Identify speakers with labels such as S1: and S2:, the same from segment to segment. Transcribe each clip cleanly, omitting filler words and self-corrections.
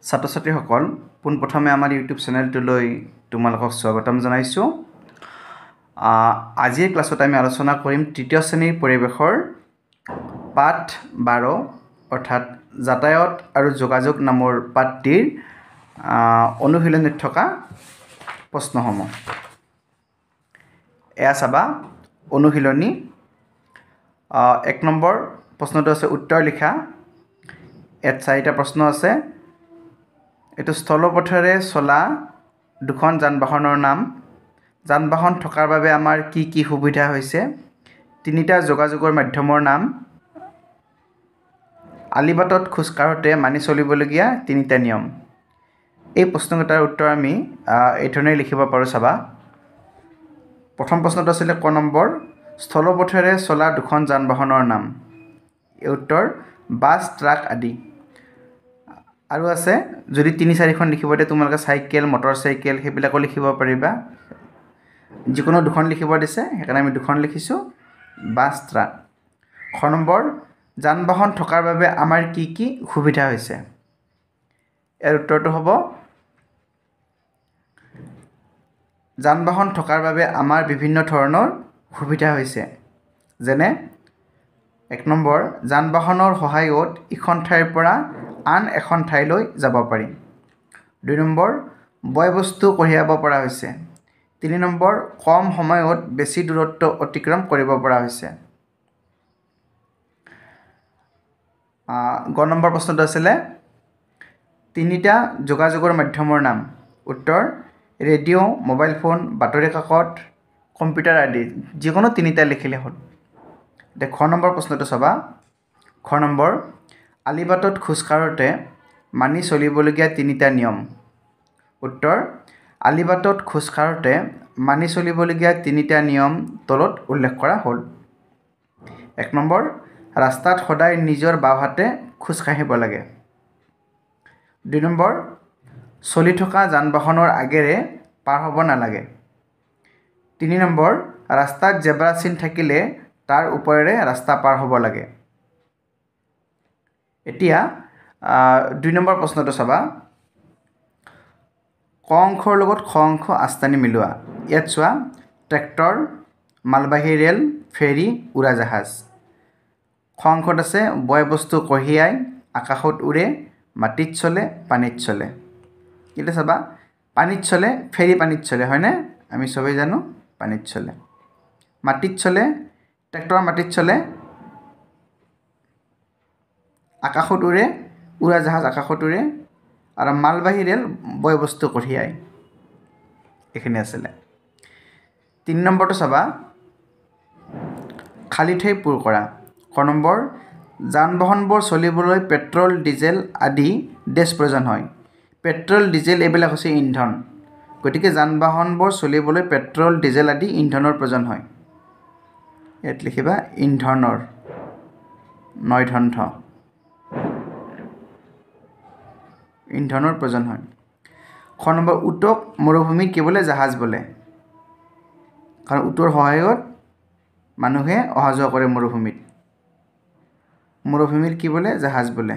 S1: ছাত্ৰ ছাত্ৰীসকল পোনপ্ৰথমে আমাৰ ইউটিউব চেনেলটোলৈ তোমালোকক স্বাগতম জনাইছোঁ। আজিৰ ক্লাছত আমি আলোচনা কৰিম তৃতীয় শ্ৰেণীৰ পৰিৱেশৰ পাঠ 12 অৰ্থাৎ যাতায়াত আৰু যোগাযোগ নামৰ পাঠটিৰ অনুশীলনীত থকা প্ৰশ্নসমূহ। এয়া চাবা অনুশীলনী। 1 নম্বৰ প্ৰশ্নটো আছে উত্তৰ লিখা। ইয়াত 4টা প্ৰশ্ন আছে। এইটো স্থলপথেৰে চলা দুখন যান-বাহনৰ নাম, যান-বাহন থকাৰ বাবে আমাৰ কি কি সুবিধা হৈছে, 3টা যোগাযোগৰ মাধ্যমৰ নাম, আলিবাটত খোজ কাঢ়োঁতে মানি চলিবলগীয়া 3টা নিয়ম। এই প্ৰশ্নকেইটাৰ উত্তৰ আমি এই ধৰণে লিখিব পাৰোঁ। চাবা, প্ৰথম প্ৰশ্নটো আছিলে ক নম্বৰ, স্থলপথেৰে চলা দুখন যান-বাহনৰ নাম। এই উত্তৰ বাছ, ট্ৰাক আদি। আৰু আছে, যদি 3-4খন লিখিব দিয়ে তোমালোকে চাইকেল, মটৰ চাইকেল সেইবিলাকো লিখিব পাৰিবা। যিকোনো দুখন লিখিব দিছে, সেইকাৰণে আমি দুখন লিখিছোঁ, বাছ, ট্ৰাক। খ নম্বৰ, যান-বাহন থকাৰ বাবে আমাৰ কি কি সুবিধা হৈছে। ইয়াৰ উত্তৰটো হ'ব, যান-বাহন থকাৰ বাবে আমাৰ বিভিন্ন ধৰণৰ সুবিধা হৈছে। যেনে 1 নম্বৰ, যান-বাহনৰ সহায়ত ইখন ঠাইৰ পৰা আন এখন ঠাইলৈ যাব পাৰি। 2 নম্বৰ, বয় বস্তু কঢ়িয়াব পৰা হৈছে। 3 নম্বৰ, কম সময়ত বেছি দূৰত্ব অতিক্ৰম কৰিব পৰা হৈছে। গ নম্বৰ প্ৰশ্নটো আছিলে 3টা যোগাযোগৰ মাধ্যমৰ নাম। উত্তৰ ৰেডিঅ', মোবাইল ফোন, বাতৰি কাকত, কম্পিউটাৰ আদি। যিকোনো 3টা লিখিলে হ'ল। এতিয়া খ নম্বৰ প্ৰশ্নটো চাবা। খ নম্বৰ, আলিবাটত খোজ কাঢ়োঁতে মানি চলিবলগীয়া 3টা নিয়ম। উত্তৰ আলিবাটত খোজ কাঢ়োঁতে মানি চলিবলগীয়া 3টা নিয়ম তলত উল্লেখ কৰা হ'ল। 1 নম্বৰ, ৰাস্তাত সদায় নিজৰ বাওঁহাতে খোজ কাঢ়িব লাগে। 2 নম্বৰ, চলি থকা যান-বাহনৰ আগেৰে পাৰ হ'ব নালাগে। 3 নম্বৰ, ৰাস্তাত জেব্ৰা চিন থাকিলে তাৰ ওপৰেৰে ৰাস্তা পাৰ হ'ব লাগে। এতিয়া 2 নম্বৰ প্ৰশ্নটো চাবা। ক অংশৰ লগত খ অংশ আস্তানি মিলোৱা। ইয়াত চোৱা, ট্ৰেক্টৰ, মালবাহী ৰেল, ফেৰী, উৰাজাহাজ। খ অংশত আছে বয় বস্তু কঢ়িয়াই, আকাশত উৰে, মাটিত চলে, পানীত চলে। এতিয়া চাবা, পানীত চলে, ফেৰী পানীত চলে, হয়নে? আমি চবেই জানো পানীত চলে। মাটিত চলে, ট্ৰেক্টৰ মাটিত চলে। আকাশত উৰে, উৰাজাহাজ আকাশত উৰে। আৰু মালবাহী ৰেল বয় বস্তু কঢ়িয়াই। এইখিনি আছিলে। 3 নম্বৰটো চাবা, খালী ঠাই পূৰ কৰা। ক নম্বৰ, যান-বাহনবোৰ চলিবলৈ পেট্ৰল, ডিজেল আদি ডেছ প্ৰয়োজন হয়। পেট্ৰল, ডিজেল এইবিলাক হৈছে ইন্ধন। গতিকে যান-বাহনবোৰ চলিবলৈ পেট্ৰল, ডিজেল আদি ইন্ধনৰ প্ৰয়োজন হয়। ইয়াত লিখিবা ইন্ধনৰ, নয়ধন্থ, ইন্ধনৰ প্ৰয়োজন হয়। খ নম্বৰ, উটক মৰুভূমিত কি বোলে? জাহাজ বোলে। কাৰণ উটৰ সহায়ত মানুহে অহা যোৱা কৰে মৰুভূমিত। মৰুভূমিত কি বোলে? জাহাজ বোলে।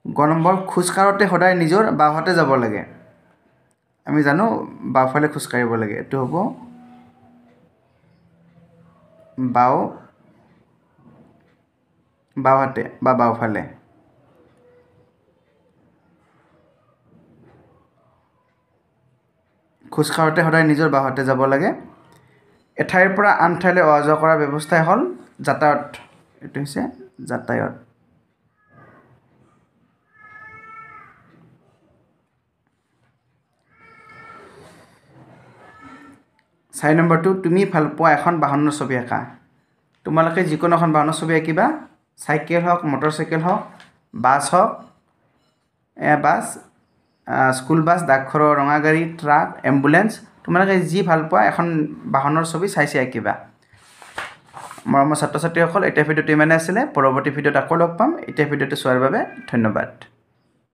S1: গ নম্বৰ, খোজ কাঢ়োঁতে সদায় নিজৰ বাওঁহাতে যাব লাগে। আমি জানো বাওঁফালে খোজ কাঢ়িব লাগে। এইটো হ'ব বাওঁহাতে বা বাওঁফালে। খোজ কাঢ়োঁতে সদায় নিজৰ বাওঁহাতে যাব লাগে। এঠাইৰ পৰা আন ঠাইলৈ অহা যোৱা কৰাৰ ব্যৱস্থাই হ'ল যাতায়াত। এইটো হৈছে যাতায়াত। চাৰি নম্বৰটো, তুমি ভাল পোৱা এখন বাহনৰ ছবি আঁকা। তোমালোকে যিকোনো এখন বাহনৰ ছবি আঁকিবা। চাইকেল হওক, মটৰ চাইকেল হওক, বাছ হওক, বাছ, স্কুল বাছ, ডাকঘৰৰ ৰঙা গাড়ী, ট্ৰাক, এম্বুলেঞ্চ, তোমালোকে যি ভাল পোৱা এখন বাহনৰ ছবি চাই আঁকিবা। মৰমৰ ছাত্ৰ ছাত্ৰীসকল, এতিয়া ভিডিঅ'টো ইমানে আছিলে। পৰৱৰ্তী ভিডিঅ'ত আকৌ লগ পাম। এতিয়া ভিডিঅ'টো চোৱাৰ বাবে ধন্যবাদ।